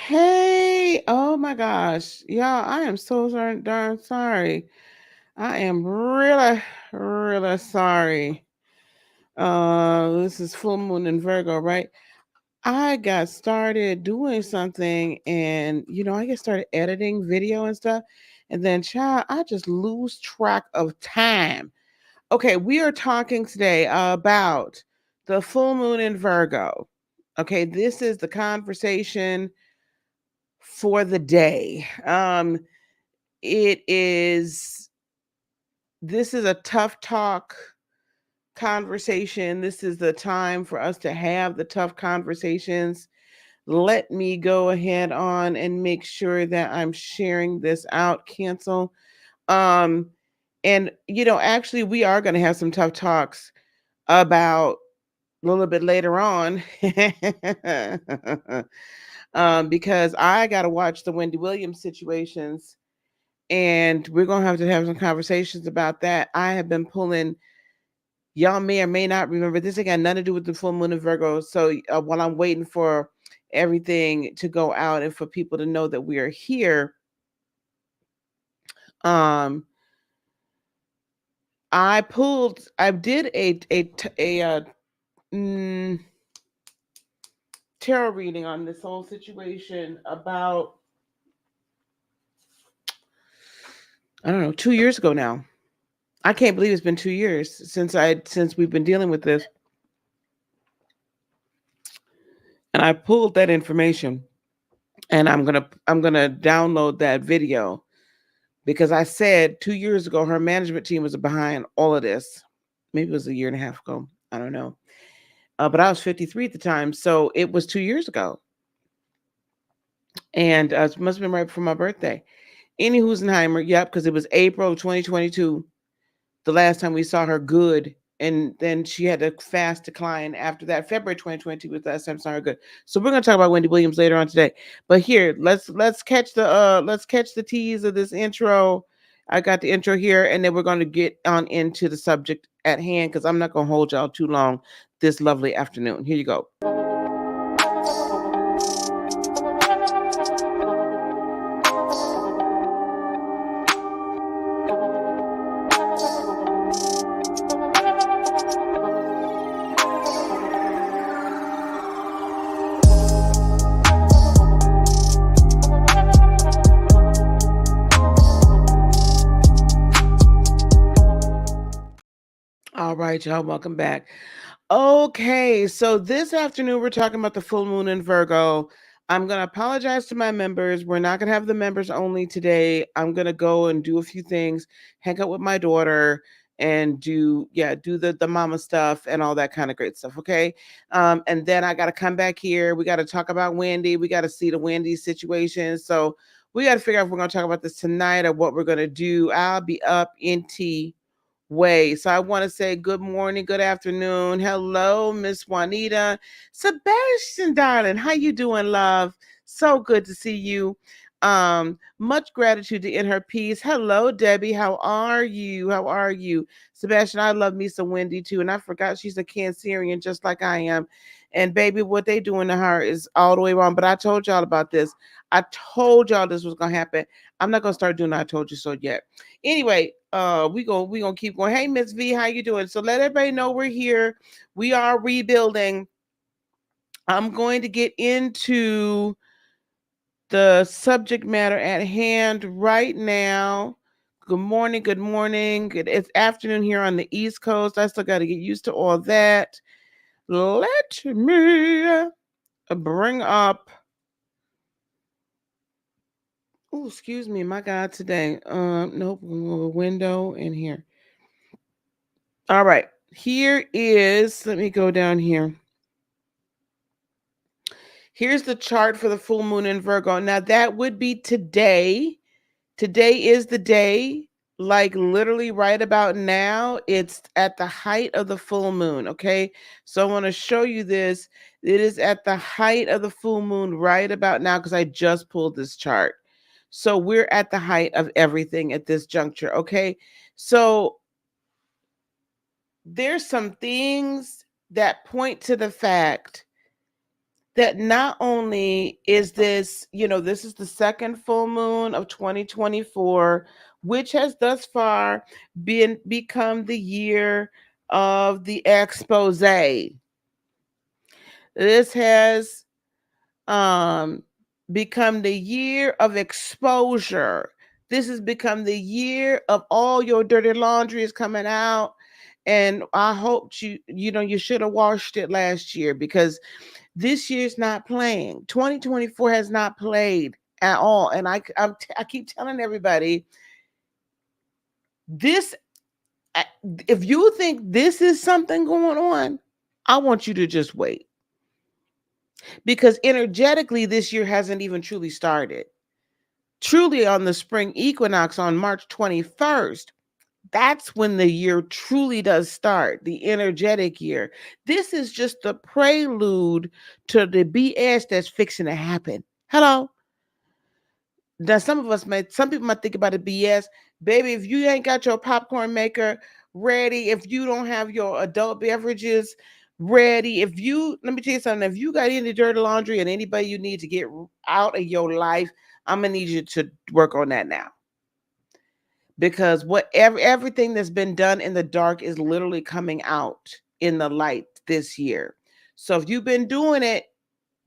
Hey, oh my gosh. Y'all, I am so darn sorry. I am really sorry. This is full moon in Virgo, right? I got started doing something and I get started editing video and stuff. And then child, I just lose track of time. Okay, we are talking today about the full moon in Virgo. Okay, this is the conversation for the day. It is this is a tough talk conversation. This is the time for us to have the tough conversations. Let me go ahead on and make sure that I'm sharing this out. Cancel. Um, and actually, we are going to have some tough talks about a little bit later on. Because I got to watch the Wendy Williams situations, and we're going to have some conversations about that. I have been pulling, y'all may or may not remember, this ain't got nothing to do with the full moon in Virgo. So while I'm waiting for everything to go out and for people to know that we are here, um, I did mm, tarot reading on this whole situation about, I don't know, 2 years ago now. I can't believe it's been 2 years since we've been dealing with this. And I pulled that information, and I'm gonna download that video because I said 2 years ago her management team was behind all of this. Maybe it was a year and a half ago. I don't know. But I was 53 at the time, so it was 2 years ago, and it must have been right before my birthday. Any Husenheimer, yep, because it was April of 2022 the last time we saw her good, and then she had a fast decline after that. February 2022 was the last time we saw her good. So we're gonna talk about Wendy Williams later on today. But here, let's catch the tease of this intro. I got the intro here, and then we're gonna get on into the subject at hand because I'm not gonna hold y'all too long this lovely afternoon. Here you go. All right, y'all, welcome back. Okay, so this afternoon we're talking about the full moon in Virgo. I'm going to apologize to my members. We're not going to have the members only today. I'm going to go and do a few things, hang out with my daughter, and do the mama stuff and all that kind of great stuff, okay? And then I got to come back here. We got to talk about Wendy. We got to see the Wendy situation. So we got to figure out if we're going to talk about this tonight or what we're going to do. I'll be up in tea way. So I want to say good morning, good afternoon. Hello, Miss Juanita. Sebastian, darling, how you doing, love? So good to see you. Much gratitude to In Her Peace. Hello, Debbie. How are you? How are you? Sebastian, I love me some Wendy too. And I forgot she's a Cancerian just like I am. And baby, what they doing to her is all the way wrong. But I told y'all about this. I told y'all this was gonna happen. I'm not gonna start doing I told you so yet. Anyway, we gonna keep going. Hey, Miss V, how you doing? So let everybody know we're here. We are rebuilding. I'm going to get into the subject matter at hand right now. Good morning, good morning. It's afternoon here on the East Coast. I still got to get used to all that. Let me bring up. Oh, excuse me, my God, today. Nope, window in here. All right, here is. Let me go down here. Here's the chart for the full moon in Virgo. Now that would be today. Today is the day, like literally right about now. It's at the height of the full moon. Okay. So I want to show you this. It is at the height of the full moon right about now because I just pulled this chart. So we're at the height of everything at this juncture. Okay. So there's some things that point to the fact that not only is this, this is the second full moon of 2024, which has thus far become the year of the expose. This has um become the year of exposure. This has become the year of all your dirty laundry is coming out. And I hope you should have washed it last year, because this year's not playing. 2024 has not played at all. And I keep telling everybody this. If you think this is something going on, I want you to just wait, because energetically this year hasn't even truly started. Truly, on the spring equinox on March 21st, that's when the year truly does start, the energetic year. This is just the prelude to the BS that's fixing to happen. Hello. Now, some people might think about it BS. Baby, if you ain't got your popcorn maker ready, if you don't have your adult beverages ready, let me tell you something, if you got any dirty laundry and anybody you need to get out of your life, I'm going to need you to work on that now. Because everything that's been done in the dark is literally coming out in the light this year. So if you've been doing it,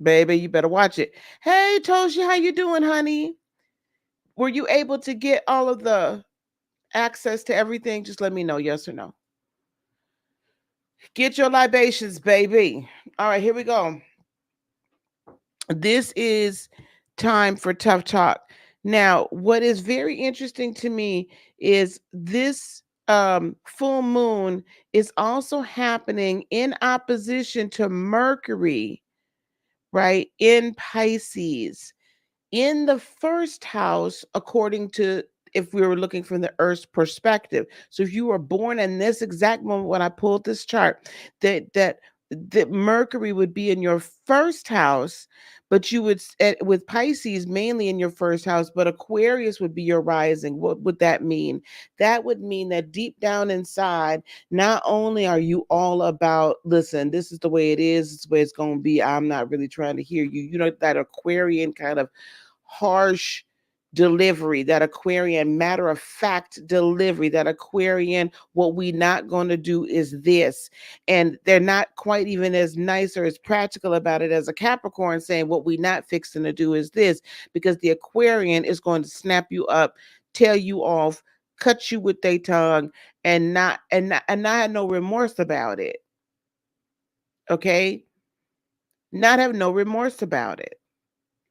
baby, you better watch it. Hey, Toshi, how you doing, honey? Were you able to get all of the access to everything? Just let me know, yes or no. Get your libations, baby. All right, here we go. This is time for tough talk. Now, what is very interesting to me is this full moon is also happening in opposition to Mercury, right, in Pisces, in the first house, according to, if we were looking from the Earth's perspective. So if you were born in this exact moment when I pulled this chart, that Mercury would be in your first house, but you would, with Pisces mainly in your first house, but Aquarius would be your rising. What would that mean? That would mean that deep down inside, not only are you all about, listen, this is the way it is, it's the way it's going to be, I'm not really trying to hear you. You know, that Aquarian kind of harsh delivery, that Aquarian matter of fact delivery, that Aquarian, what we not going to do is this. And they're not quite even as nice or as practical about it as a Capricorn, saying what we not fixing to do is this, because the Aquarian is going to snap you up, tell you off, cut you with their tongue, and not have no remorse about it. Okay? Not have no remorse about it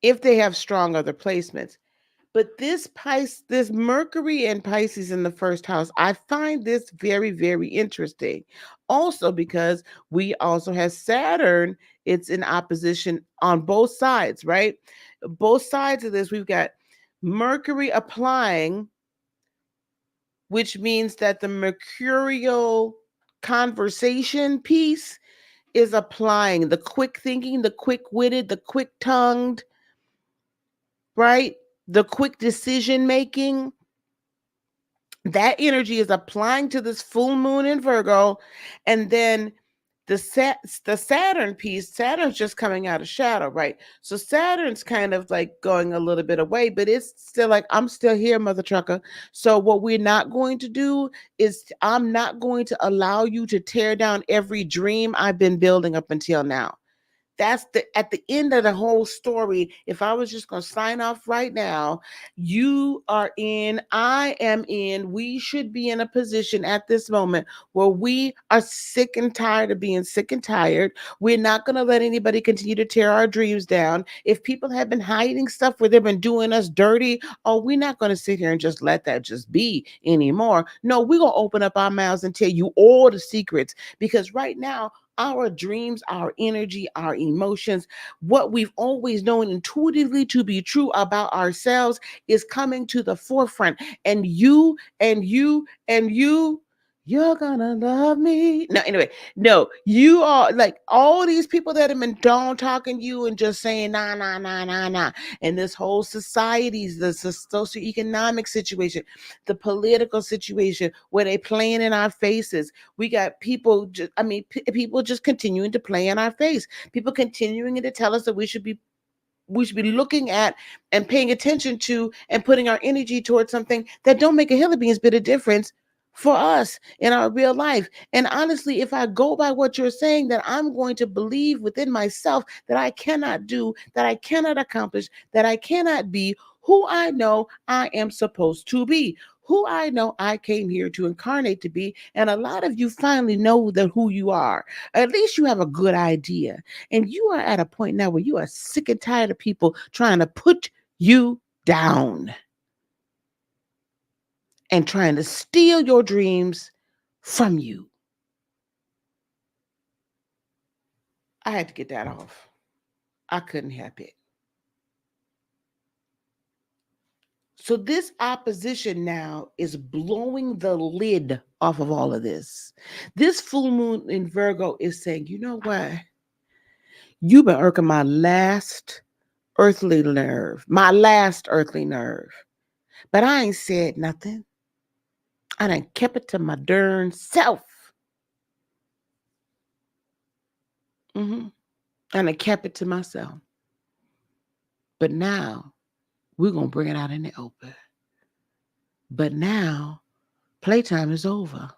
if they have strong other placements. But this Mercury and Pisces in the first house, I find this very, very interesting. Also, because we also have Saturn, it's in opposition on both sides, right? Both sides of this, we've got Mercury applying, which means that the mercurial conversation piece is applying, the quick thinking, the quick witted, the quick tongued, right? The quick decision making. That energy is applying to this full moon in Virgo. And then the Saturn piece, Saturn's just coming out of shadow, right? So Saturn's kind of like going a little bit away, but it's still like, I'm still here, mother trucker. So what we're not going to do is, I'm not going to allow you to tear down every dream I've been building up until now. That's at the end of the whole story. If I was just going to sign off right now, you are in, I am in, we should be in a position at this moment where we are sick and tired of being sick and tired. We're not going to let anybody continue to tear our dreams down. If people have been hiding stuff where they've been doing us dirty, oh, we're not going to sit here and just let that just be anymore. No, we're going to open up our mouths and tell you all the secrets, because right now, our dreams, our energy, our emotions, what we've always known intuitively to be true about ourselves is coming to the forefront. And you You're gonna love me. No, anyway, no, you are like all these people that have been down talking you and just saying nah, nah, nah, nah, nah. And this whole society's the socioeconomic situation, the political situation where they playing in our faces. We got people just, I mean, people just continuing to play in our face. People continuing to tell us that we should be looking at and paying attention to and putting our energy towards something that don't make a hill of beans bit of difference for us in our real life. And honestly, if I go by what you're saying, that I'm going to believe within myself that I cannot do, that I cannot accomplish, that I cannot be who I know I am supposed to be, who I know I came here to incarnate to be. And a lot of you finally know that who you are. At least you have a good idea. And you are at a point now where you are sick and tired of people trying to put you down and trying to steal your dreams from you. I had to get that off. I couldn't help it. So, this opposition now is blowing the lid off of all of this. This full moon in Virgo is saying, you know what? You've been irking my last earthly nerve, my last earthly nerve. But I ain't said nothing. I done kept it to my darn self. Mm-hmm. And I kept it to myself. But now we're going to bring it out in the open. But now playtime is over.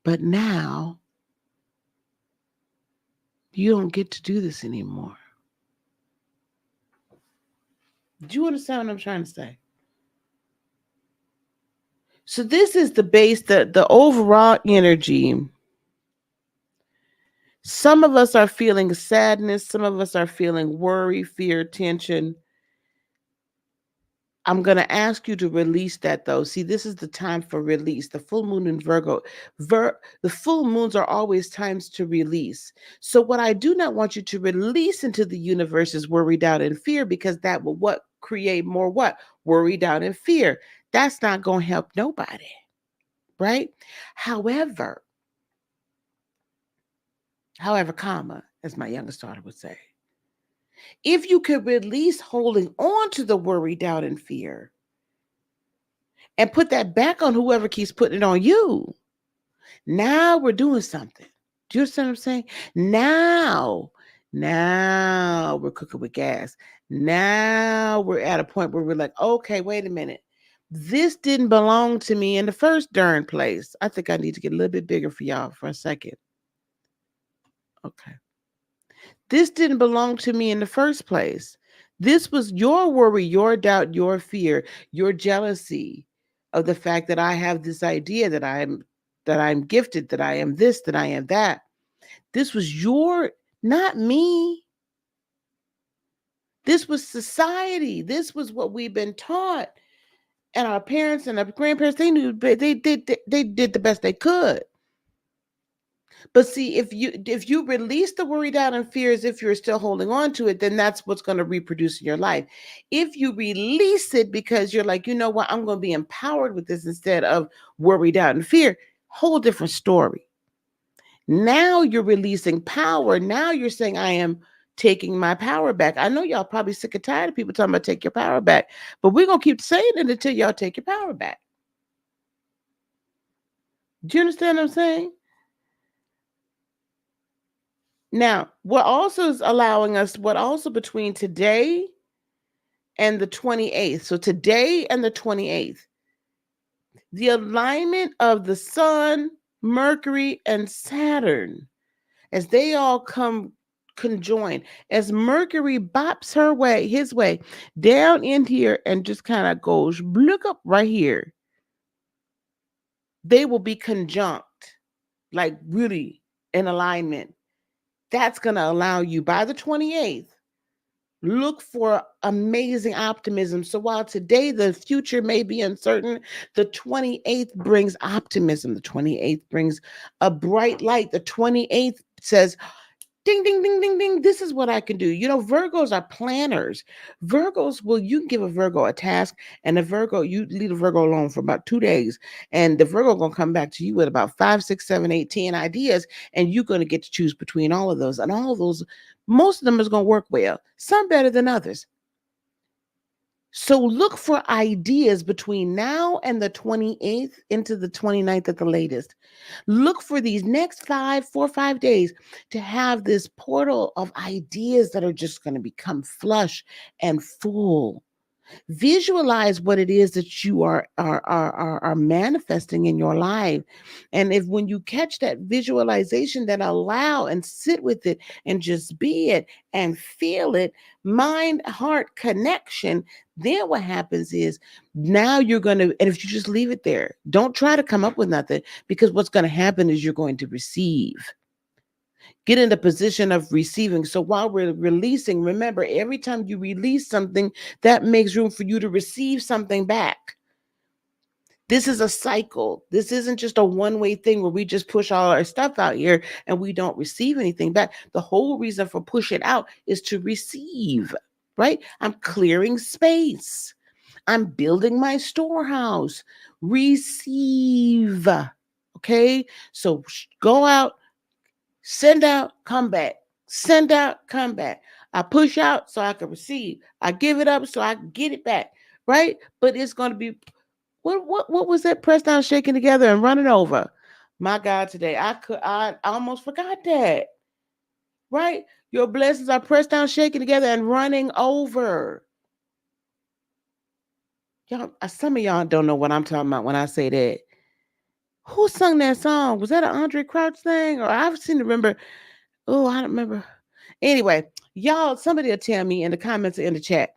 But now you don't get to do this anymore. Do you understand what I'm trying to say? So this is the base, the overall energy. Some of us are feeling sadness. Some of us are feeling worry, fear, tension. I'm going to ask you to release that though. See, this is the time for release. The full moon in Virgo. The full moons are always times to release. So what I do not want you to release into the universe is worry, doubt, and fear, because that will what? Create more what? Worry, doubt, and fear. That's not going to help nobody, right? However, comma, as my youngest daughter would say, if you could release holding on to the worry, doubt, and fear, and put that back on whoever keeps putting it on you, now we're doing something. Do you understand what I'm saying? Now we're cooking with gas. Now we're at a point where we're like, okay, wait a minute. This didn't belong to me in the first darn place. I think I need to get a little bit bigger for y'all for a second. Okay. This didn't belong to me in the first place. This was your worry, your doubt, your fear, your jealousy of the fact that I have this idea that I'm gifted, that I am this, that I am that. This was not me. This was society. This was what we've been taught. And our parents and our grandparents, they knew they did the best they could. But see, if you release the worry, doubt, and fears, if you're still holding on to it, then that's what's going to reproduce in your life. If you release it because you're like, you know what, I'm going to be empowered with this instead of worry, doubt, and fear, whole different story. Now you're releasing power. Now you're saying, I am taking my power back. I know y'all probably sick and tired of people talking about take your power back, but we're going to keep saying it until y'all take your power back. Do you understand what I'm saying? Now, what also is allowing us, what also between today and the 28th, so today and the 28th, the alignment of the Sun, Mercury, and Saturn, as they all come conjoin, as Mercury bops his way down in here and just kind of goes look up right here, they will be conjunct, like really in alignment. That's going to allow you by the 28th, look for amazing optimism. So while today the future may be uncertain, the 28th brings optimism. The 28th brings a bright light. The 28th says, ding, ding, ding, ding, dang, this is what I can do. Virgos are planners. Virgos, well, you can give a Virgo a task, and you leave a Virgo alone for about 2 days, and the Virgo gonna come back to you with about 5, 6, 7, 8, 10 ideas, and you're gonna get to choose between all of those. And all of those, most of them is gonna work well. Some better than others. So look for ideas between now and the 28th into the 29th at the latest. Look for these next 4 or 5 days to have this portal of ideas that are just going to become flush and full. Visualize what it is that you are manifesting in your life. And if when you catch that visualization, then allow and sit with it and just be it and feel it, mind heart connection, then what happens is now you're going to, and if you just leave it there, don't try to come up with nothing, because what's going to happen is you're going to receive. Get in the position of receiving. So while we're releasing, remember, every time you release something, that makes room for you to receive something back. This is a cycle. This isn't just a one-way thing where we just push all our stuff out here and we don't receive anything back. The whole reason for push it out is to receive, right? I'm clearing space. I'm building my storehouse. Receive. Okay? So go out, send out, come back. Send out, come back. I push out so I can receive. I give it up so I can get it back. Right? But it's going to be, what was that? Pressed down, shaking together, and running over. My God, today I almost forgot that. Right? Your blessings are pressed down, shaking together, and running over. Y'all, some of y'all don't know what I'm talking about when I say that. Who sung that song? Was that an Andre Crouch thing? Or I've seen to remember. Oh, I don't remember. Anyway, y'all, somebody will tell me in the comments or in the chat.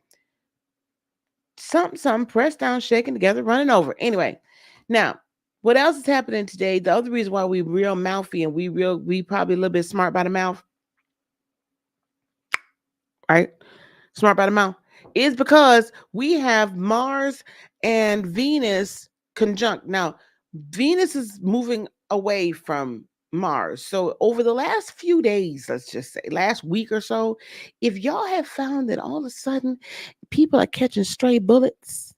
Something, pressed down, shaking together, running over. Anyway, now, what else is happening today? The other reason why we real mouthy and we probably a little bit smart by the mouth, right? Smart by the mouth, is because we have Mars and Venus conjunct. Now, Venus is moving away from Mars. So over the last few days, let's just say last week or so, if y'all have found that all of a sudden people are catching stray bullets,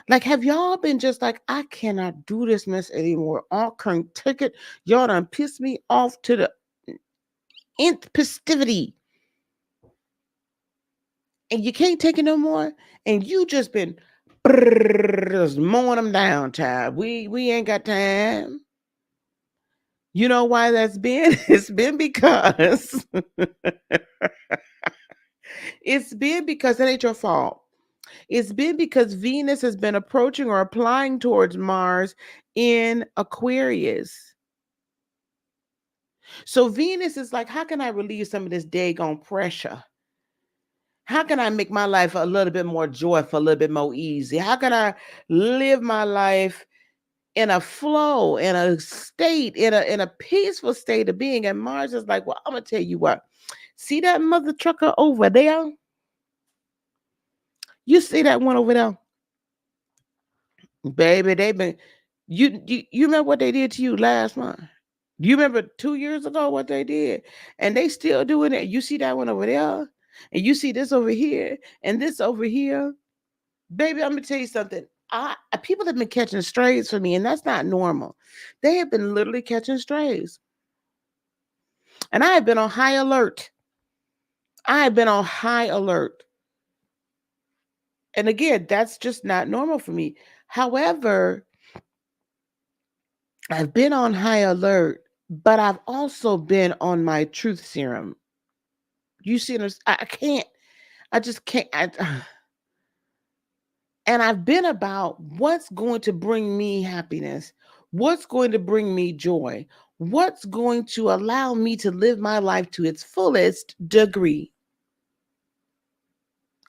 like, have y'all been just like, I cannot do this mess anymore. I can't take it. Y'all done pissed me off to the nth festivity. And you can't take it no more. And you just been just mowing them down, child. We ain't got time. You know why that's been? It's been because that ain't your fault. It's been because Venus has been approaching or applying towards Mars in Aquarius. So Venus is like, how can I relieve some of this daggone pressure? How can I make my life a little bit more joyful, a little bit more easy? How can I live my life in a flow, in a state, in a peaceful state of being? And Mars is like, well, I'm gonna tell you what. See that mother trucker over there? You see that one over there? Baby, they've been, you remember what they did to you last month? You remember 2 years ago what they did? And they still doing it. You see that one over there? And you see this over here and this over here? Baby, I'm gonna tell you something. People have been catching strays for me, and that's not normal. They have been literally catching strays. And I have been on high alert. I have been on high alert. And again, that's just not normal for me. However, I've been on high alert, but I've also been on my truth serum. You see, I can't, I just can't. And I've been about what's going to bring me happiness, what's going to bring me joy, what's going to allow me to live my life to its fullest degree.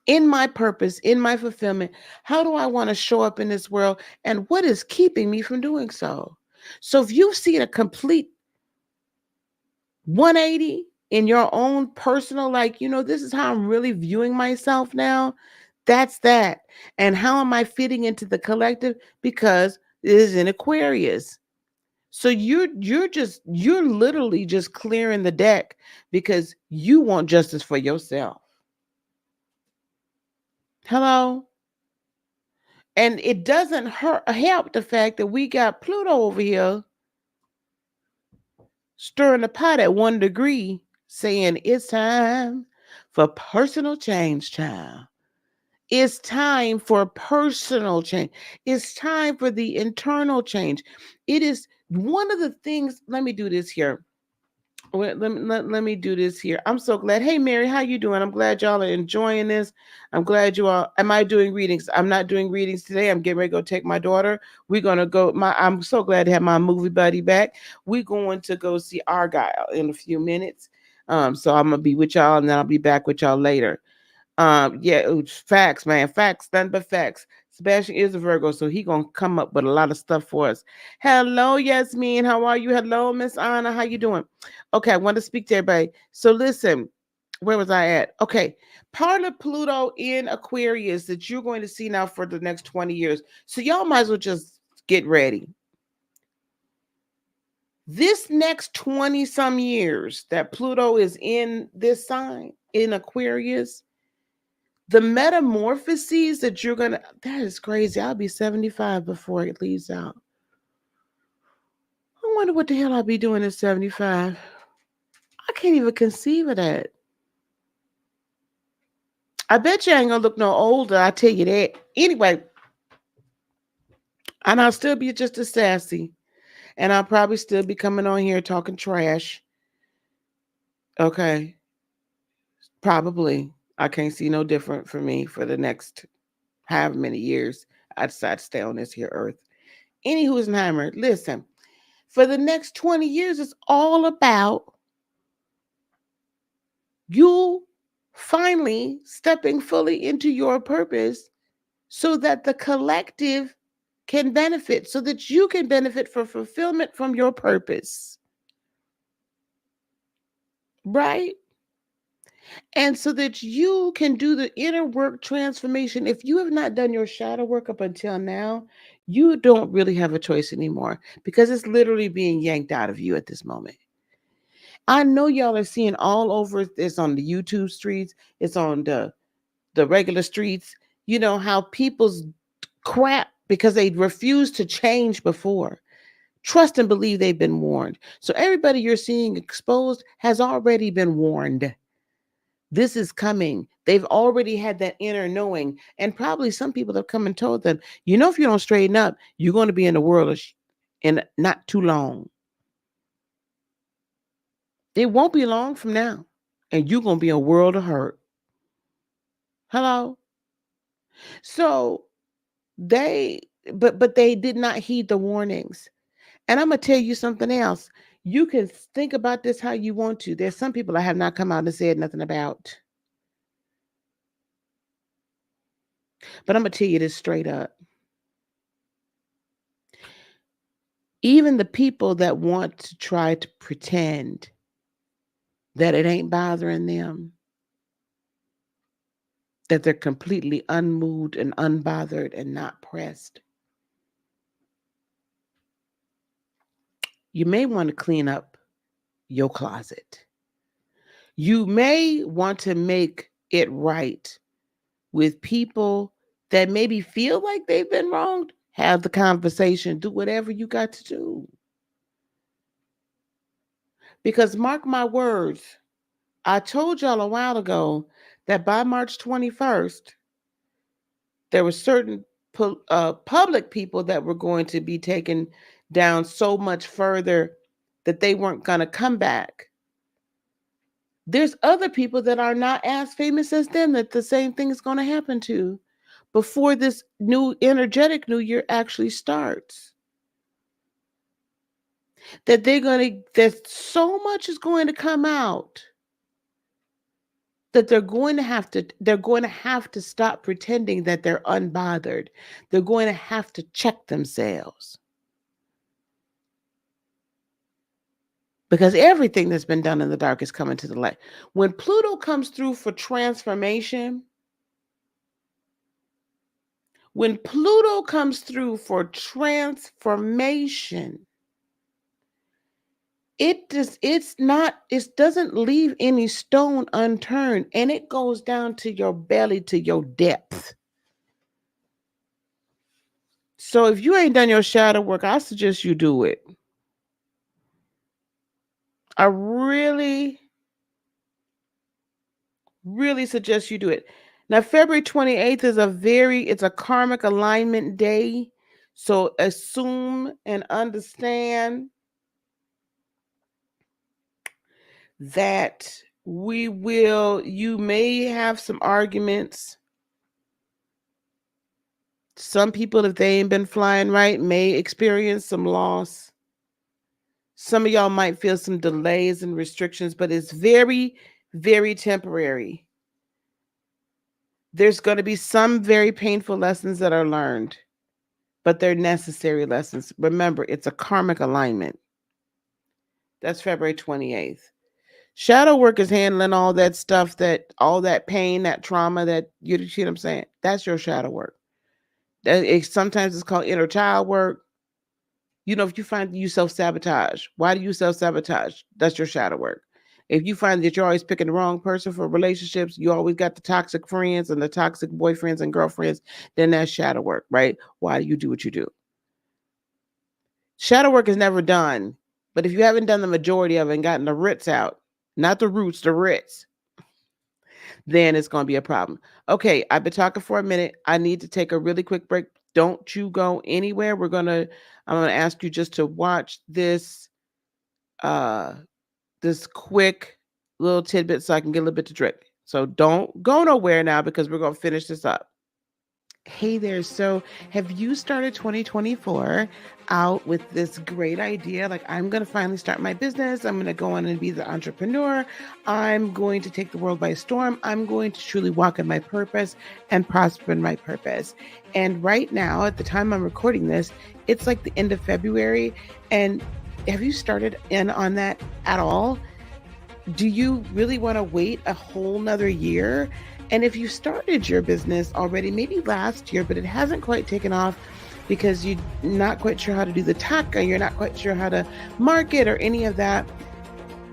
In my purpose, in my fulfillment, how do I want to show up in this world? And what is keeping me from doing so? So if you've seen a complete 180 in your own personal, like, this is how I'm really viewing myself now. That's that. And how am I fitting into the collective? Because it is in Aquarius. So you're literally just clearing the deck because you want justice for yourself. Hello? And it doesn't help the fact that we got Pluto over here stirring the pot at 1 degree, saying it's time for personal change, child. It's time for personal change. It's time for the internal change. It is one of the things. Let me do this here. Let me do this here. I'm so glad. Hey Mary, how you doing? I'm glad y'all are enjoying this. I'm glad you all. Am I doing readings? I'm not doing readings today. I'm getting ready to go take my daughter. We're gonna go. I'm so glad to have my movie buddy back. We're going to go see Argyle in a few minutes. So I'm gonna be with y'all, and then I'll be back with y'all later. Yeah, facts, man. Facts, nothing but facts. Sebastian is a Virgo, so he gonna come up with a lot of stuff for us. Hello, Yasmin. How are you? Hello, Miss Anna. How you doing? Okay, I want to speak to everybody. So listen, where was I at? Okay, part of Pluto in Aquarius that you're going to see now for the next 20 years. So y'all might as well just get ready. This next 20 some years that Pluto is in this sign in Aquarius, the metamorphoses that you're gonna, that is crazy. I'll be 75 before it leaves out. I wonder what the hell I'll be doing at 75. I can't even conceive of that. I bet you I ain't gonna look no older, I tell you that. Anyway, and I'll still be just as sassy. And I'll probably still be coming on here talking trash. Okay. Probably. I can't see no different for me for the next however many years I decide to stay on this here earth. Anywho'snheimer, listen. For the next 20 years, it's all about you finally stepping fully into your purpose so that the collective can benefit, so that you can benefit for fulfillment from your purpose. Right? And so that you can do the inner work transformation. If you have not done your shadow work up until now, you don't really have a choice anymore because it's literally being yanked out of you at this moment. I know y'all are seeing all over this on the YouTube streets, it's on the regular streets, you know, how people's crap because they refused to change before. Trust and believe they've been warned. So everybody you're seeing exposed has already been warned. This is coming. They've already had that inner knowing. And probably some people have come and told them, you know, if you don't straighten up, you're going to be in the world in not too long. It won't be long from now. And you're going to be in a world of hurt. Hello? So they, but they did not heed the warnings. And I'm going to tell you something else. You can think about this how you want to. There's some people I have not come out and said nothing about. But I'm going to tell you this straight up. Even the people that want to try to pretend that it ain't bothering them, that they're completely unmoved and unbothered and not pressed, you may want to clean up your closet. You may want to make it right with people that maybe feel like they've been wronged. Have the conversation, do whatever you got to do. Because mark my words, I told y'all a while ago that by March 21st, there were certain public people that were going to be taken down so much further that they weren't going to come back. There's other people that are not as famous as them that the same thing is going to happen to before this new energetic new year actually starts. That that so much is going to come out that they're going to have to stop pretending that they're unbothered. They're going to have to check themselves. Because everything that's been done in the dark is coming to the light. When Pluto comes through for transformation, when Pluto comes through for transformation, it doesn't leave any stone unturned, and it goes down to your belly, to your depth. So if you ain't done your shadow work, I suggest you do it. I really, really suggest you do it. Now, February 28th is it's a karmic alignment day. So assume and understand that you may have some arguments. Some people, if they ain't been flying right, may experience some loss. Some of y'all might feel some delays and restrictions, but it's very, very temporary. There's going to be some very painful lessons that are learned, but they're necessary lessons. Remember, it's a karmic alignment. That's February 28th. Shadow work is handling all that stuff, all that pain, that trauma, that you see what I'm saying? That's your shadow work. Sometimes it's called inner child work. If you find you self-sabotage, why do you self-sabotage? That's your shadow work. If you find that you're always picking the wrong person for relationships, you always got the toxic friends and the toxic boyfriends and girlfriends, then that's shadow work, right? Why do you do what you do? Shadow work is never done, but if you haven't done the majority of it and gotten the roots out, not the roots, the roots, then it's going to be a problem. Okay, I've been talking for a minute. I need to take a really quick break. Don't you go anywhere. I'm going to ask you just to watch this this quick little tidbit so I can get a little bit to drink. So don't go nowhere now because we're going to finish this up. Hey there. So, have you started 2024 out with this great idea? Like, I'm going to finally start my business. I'm going to go on and be the entrepreneur. I'm going to take the world by storm. I'm going to truly walk in my purpose and prosper in my purpose. And right now, at the time I'm recording this, it's like the end of February. And have you started in on that at all? Do you really want to wait a whole nother year? And if you started your business already, maybe last year, but it hasn't quite taken off because you're not quite sure how to do the tech, or you're not quite sure how to market or any of that,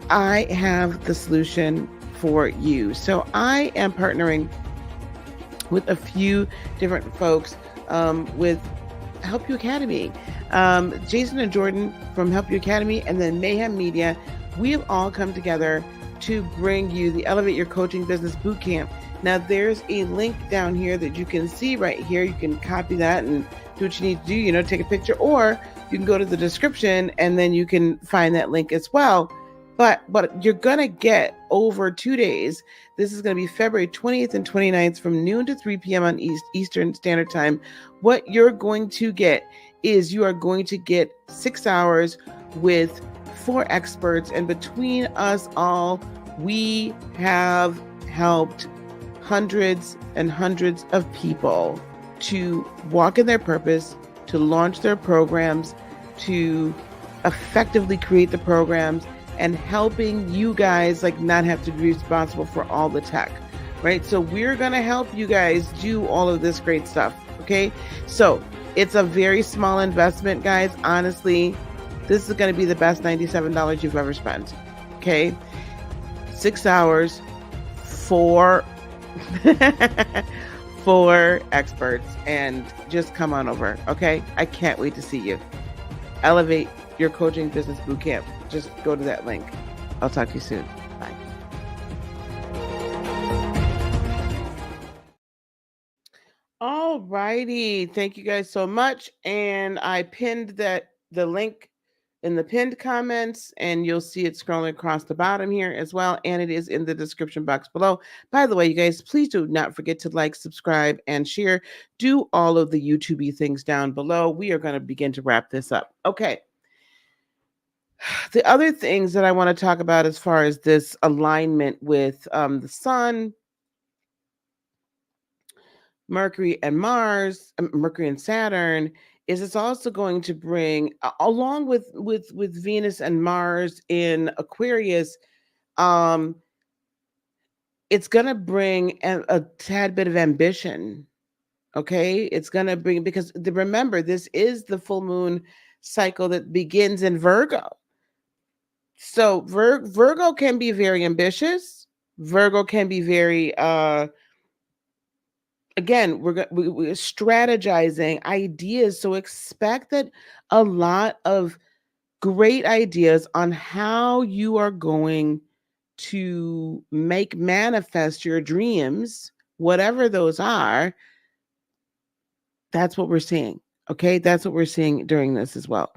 I have the solution for you. So I am partnering with a few different folks with Help You Academy. Jason and Jordan from Help You Academy, and then Mayhem Media. We've all come together to bring you the Elevate Your Coaching Business Bootcamp. Now, there's a link down here that you can see right here. You can copy that and do what you need to do, take a picture, or you can go to the description and then you can find that link as well. But you're going to get over 2 days. This is going to be February 20th and 29th from noon to 3 p.m. on Eastern Standard Time. What you're going to get is you are going to get 6 hours with 4 experts. And between us all, we have helped hundreds and hundreds of people to walk in their purpose, to launch their programs, to effectively create the programs, and helping you guys not have to be responsible for all the tech, right? So we're going to help you guys do all of this great stuff. Okay. So it's a very small investment, guys. Honestly, this is going to be the best $97 you've ever spent. Okay. 6 hours, 4 experts, and just come on over. Okay. I can't wait to see you. Elevate Your Coaching Business Bootcamp. Just go to that link. I'll talk to you soon. Bye. All righty. Thank you guys so much. And I pinned the link in the pinned comments, and you'll see it scrolling across the bottom here as well. And it is in the description box below. By the way, you guys, please do not forget to like, subscribe, and share. Do all of the YouTube-y things down below. We are going to begin to wrap this up. Okay. The other things that I want to talk about as far as this alignment with the sun, Mercury and Mars, Mercury and Saturn, is it's also going to bring, along with Venus and Mars in Aquarius, it's going to bring a tad bit of ambition. Okay, it's going to bring, because remember, this is the full moon cycle that begins in Virgo. So Virgo can be very ambitious. Virgo can be very again, we're strategizing ideas. So expect that a lot of great ideas on how you are going to make manifest your dreams, whatever those are. That's what we're seeing. Okay, that's what we're seeing during this as well.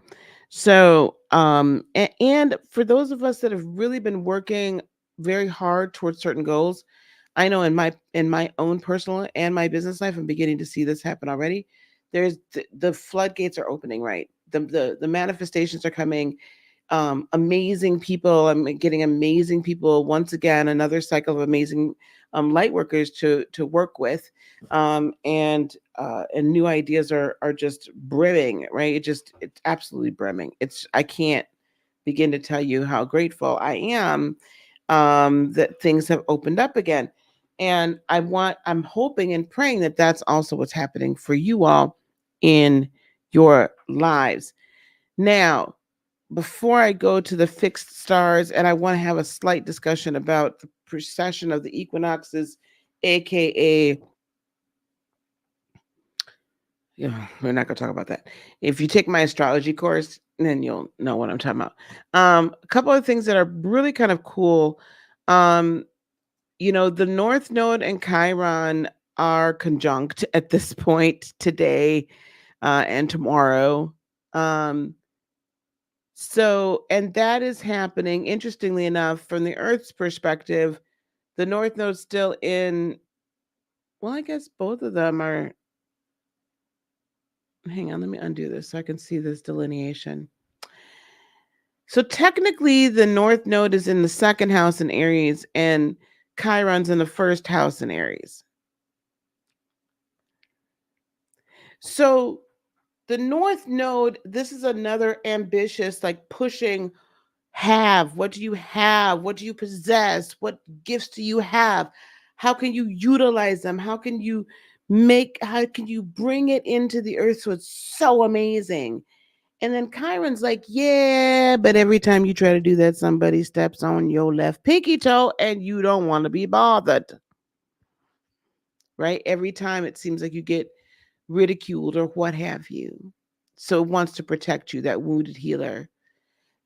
So, and for those of us that have really been working very hard towards certain goals, I know in my own personal and my business life, I'm beginning to see this happen already. There's the floodgates are opening, right? The manifestations are coming. Amazing people. I'm getting amazing people once again. Another cycle of amazing light workers to work with, and new ideas are just brimming, right? It's absolutely brimming. I can't begin to tell you how grateful I am that things have opened up again. And I'm hoping and praying that that's also what's happening for you all in your lives. Now, before I go to the fixed stars, and I want to have a slight discussion about the precession of the equinoxes, aka, we're not going to talk about that. If you take my astrology course, then you'll know what I'm talking about. A couple of things that are really kind of cool. Um, the North Node and Chiron are conjunct at this point today and tomorrow. And that is happening, interestingly enough, from the Earth's perspective. The North Node's still in, well, I guess both of them are. Hang on, let me undo this so I can see this delineation. So technically, the North Node is in the second house in Aries, and Chiron's in the first house in Aries. So the North Node, this is another ambitious, like pushing what do you have? What do you possess? What gifts do you have? How can you utilize them? How can you bring it into the earth so it's so amazing? And then Chiron's like, yeah, but every time you try to do that, somebody steps on your left pinky toe and you don't want to be bothered. Right? Every time it seems like you get ridiculed or what have you. So it wants to protect you, that wounded healer.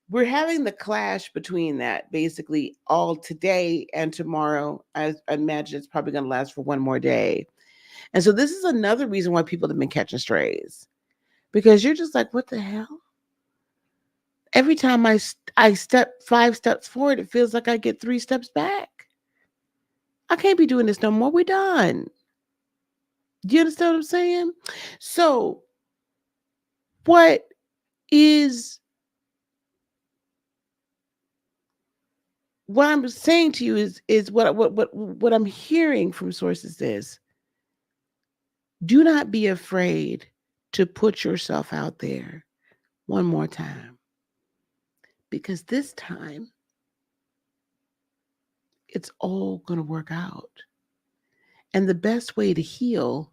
We're having the clash between that basically all today and tomorrow. I imagine it's probably going to last for one more day. And so this is another reason why people have been catching strays, because you're just like, what the hell? Every time I step 5 steps forward, it feels like I get 3 steps back. I can't be doing this no more. We're done. Do you understand what I'm saying? So what is what I'm saying to you is what I'm hearing from sources is, do not be afraid to put yourself out there one more time, because this time it's all going to work out. And the best way to heal,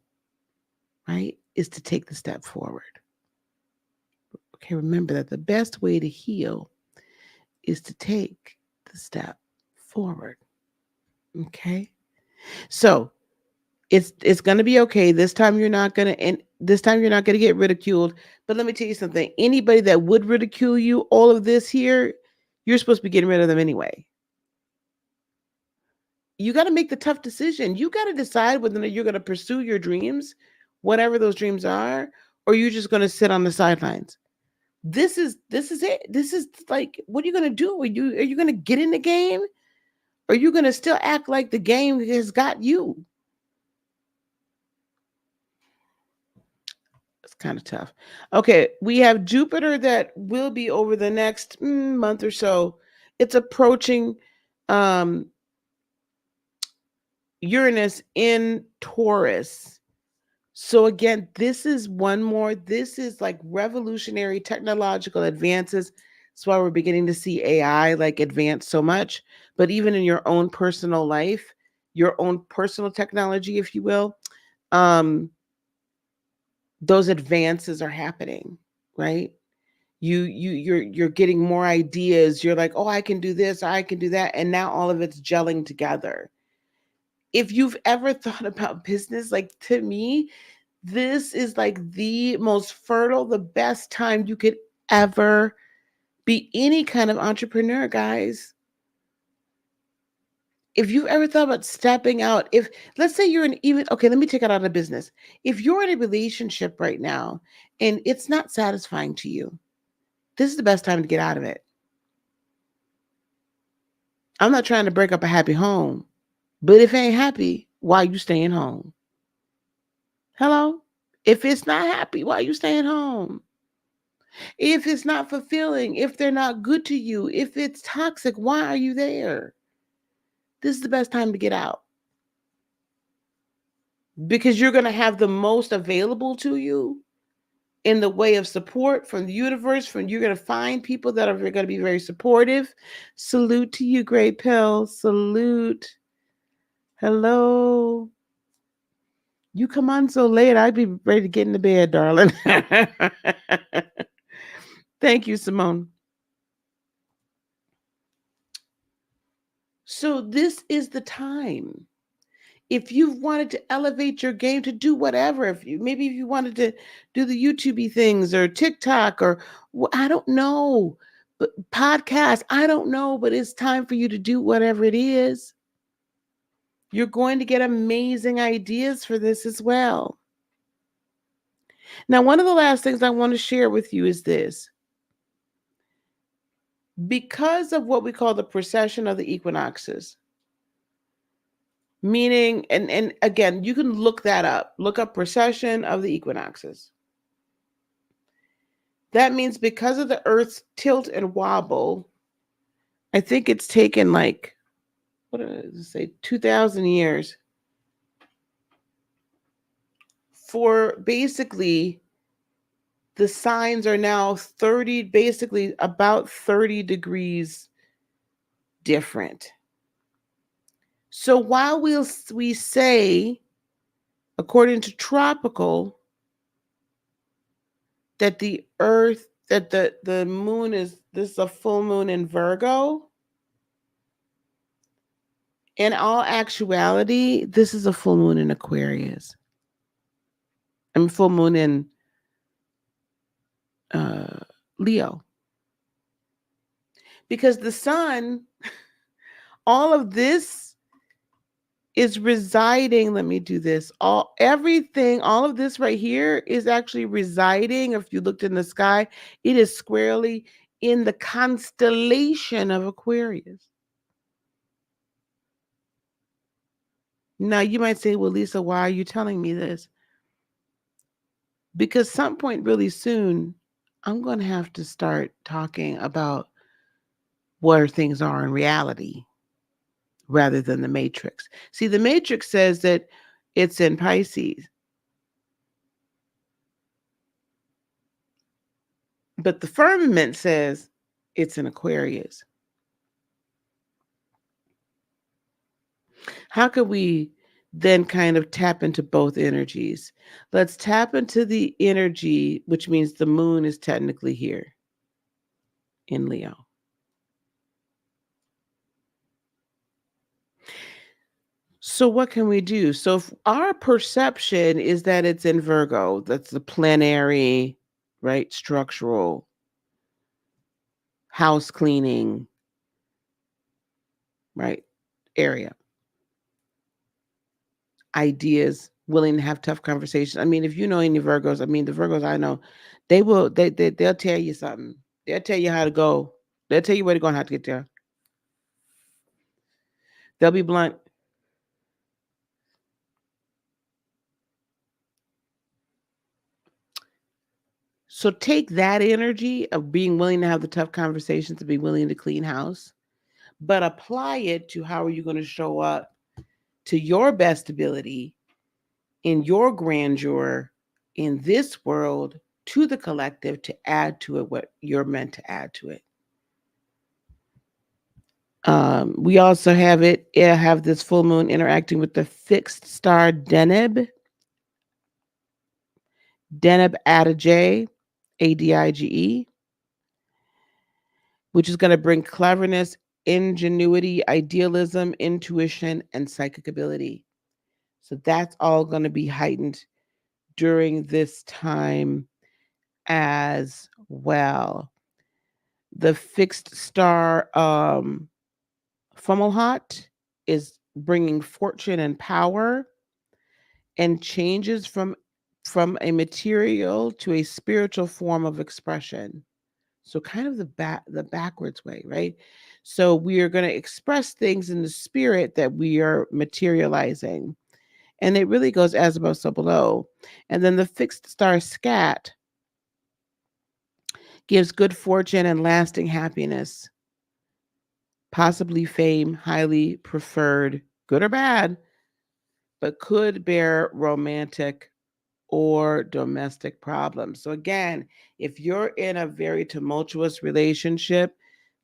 right, is to take the step forward. Okay, remember that the best way to heal is to take the step forward. Okay? So, it's going to be okay. This time you're not going to, and this time you're not going to get ridiculed. But let me tell you something. Anybody that would ridicule you, all of this here, you're supposed to be getting rid of them anyway. You got to make the tough decision. You got to decide whether you're going to pursue your dreams, whatever those dreams are, or you're just going to sit on the sidelines. This is it. This is like, what are you going to do? Are you going to get in the game? Or are you going to still act like the game has got you? It's kind of tough. Okay, we have Jupiter that will be over the next month or so. It's approaching um, Uranus in Taurus. So again, this is like revolutionary technological advances. That's why we're beginning to see AI like advance so much. But even in your own personal life, your own personal technology, if you will, um, those advances are happening, right? You're getting more ideas. You're like, oh, I can do this, or I can do that, and now all of it's gelling together. If you've ever thought about business, like, to me, this is like the most fertile, the best time you could ever be any kind of entrepreneur, guys. If you've ever thought about stepping out, if let's say you're in even okay, let me take it out of business. If you're in a relationship right now and it's not satisfying to you, this is the best time to get out of it. I'm not trying to break up a happy home, but if it ain't happy, why you staying home? Hello? If it's not happy, why you staying home? If it's not fulfilling, if they're not good to you, if it's toxic, why are you there? This is the best time to get out because you're going to have the most available to you in the way of support from the universe. From you're going to find people that are going to be very supportive. Salute to you, Great Pill. Salute. Hello. You come on so late, I'd be ready to get into bed, darling. Thank you, Simone. So this is the time. If you've wanted to elevate your game to do whatever, if you wanted to do the YouTubey things or TikTok or I don't know, but podcast, I don't know, but it's time for you to do whatever it is. You're going to get amazing ideas for this as well. Now, one of the last things I want to share with you is this. Because of what we call the precession of the equinoxes, meaning, and again, you can look that up. Look up precession of the equinoxes. That means because of the Earth's tilt and wobble, I think it's taken like, what did I say, 2,000 years for basically the signs are now 30, basically about 30 degrees different. So while we say, according to tropical, that the Earth, that the moon is, this is a full moon in Virgo, in all actuality, this is a full moon in Aquarius. I mean, full moon in Leo. Because the sun, all of this is residing. Let me do this. Everything, all of this right here is actually residing. If you looked in the sky, it is squarely in the constellation of Aquarius. Now you might say, well, Lisa, why are you telling me this? Because some point really soon, I'm going to have to start talking about where things are in reality rather than the matrix. See, the matrix says that it's in Pisces, but the firmament says it's in Aquarius. How could we then kind of tap into both energies? Let's tap into the energy, which means the moon is technically here in Leo. So what can we do? So if our perception is that it's in Virgo, that's the planetary, right, structural, house cleaning, right, area. Ideas, willing to have tough conversations. I mean, if you know any Virgos, I mean, the Virgos I know, they'll tell you something. They'll tell you how to go. They'll tell you where to go and how to get there. They'll be blunt. So take that energy of being willing to have the tough conversations, to be willing to clean house, but apply it to how are you going to show up to your best ability in your grandeur in this world to the collective to add to it what you're meant to add to it. We also have this full moon interacting with the fixed star Deneb Adige, Adige. which is going to bring cleverness, ingenuity, idealism, intuition, and psychic ability. So that's all going to be heightened during this time as well. The fixed star Fomalhaut is bringing fortune and power and changes from a material to a spiritual form of expression. So kind of the backwards way, right? So we are going to express things in the spirit that we are materializing. And it really goes as above, so below. And then the fixed star Scat gives good fortune and lasting happiness, possibly fame, highly preferred, good or bad, but could bear romantic or domestic problems. So again, if you're in a very tumultuous relationship,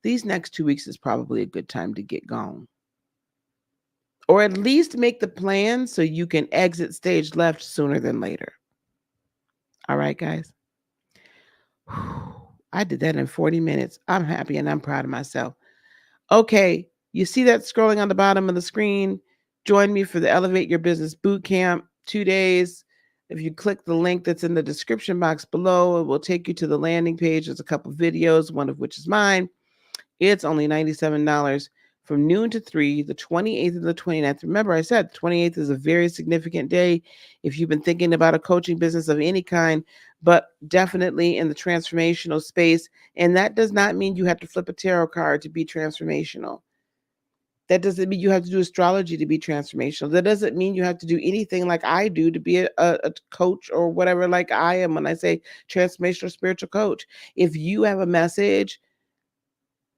these next 2 weeks is probably a good time to get gone. Or at least make the plan so you can exit stage left sooner than later. All right, guys. I did that in 40 minutes. I'm happy and I'm proud of myself. Okay, you see that scrolling on the bottom of the screen? Join me for the Elevate Your Business Bootcamp, 2 days. If you click the link that's in the description box below, it will take you to the landing page. There's a couple videos, one of which is mine. It's only $97 from noon to 3, the 28th and the 29th. Remember, I said the 28th is a very significant day if you've been thinking about a coaching business of any kind, but definitely in the transformational space. And that does not mean you have to flip a tarot card to be transformational. That doesn't mean you have to do astrology to be transformational. That doesn't mean you have to do anything like I do to be a coach or whatever, like I am when I say transformational spiritual coach. If you have a message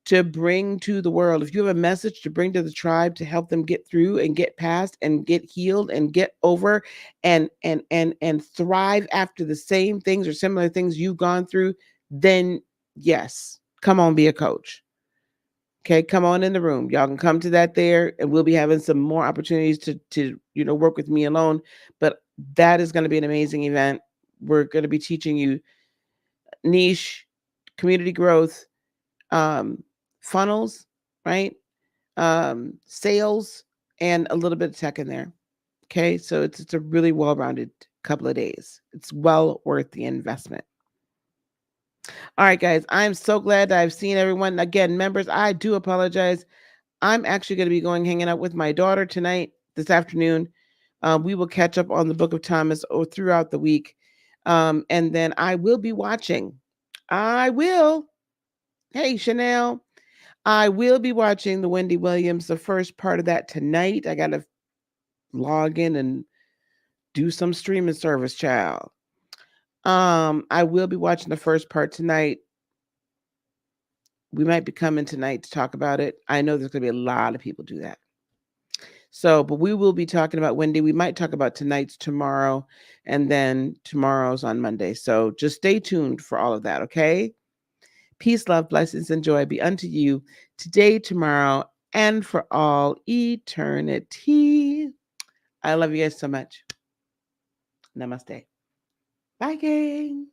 to bring to the world, if you have a message to bring to the tribe to help them get through and get past and get healed and get over and thrive after the same things or similar things you've gone through, then yes, come on, be a coach. Okay, come on in the room. Y'all can come to that there, and we'll be having some more opportunities to work with me alone. But that is going to be an amazing event. We're going to be teaching you niche, community growth, funnels, right? Sales, and a little bit of tech in there. Okay, so it's a really well-rounded couple of days. It's well worth the investment. All right, guys, I'm so glad that I've seen everyone. Again, members, I do apologize. I'm actually going to be going hanging out with my daughter tonight, this afternoon. We will catch up on the Book of Thomas or throughout the week. And then I will be watching. I will. Hey, Chanel. I will be watching the Wendy Williams, the first part of that tonight. I got to log in and do some streaming service, child. I will be watching the first part tonight. We might be coming tonight to talk about it. I know there's going to be a lot of people do that. So, but we will be talking about Wendy. We might talk about tonight's tomorrow, and then tomorrow's on Monday. So just stay tuned for all of that, okay? Peace, love, blessings, and joy be unto you today, tomorrow, and for all eternity. I love you guys so much. Namaste. Bye, gang.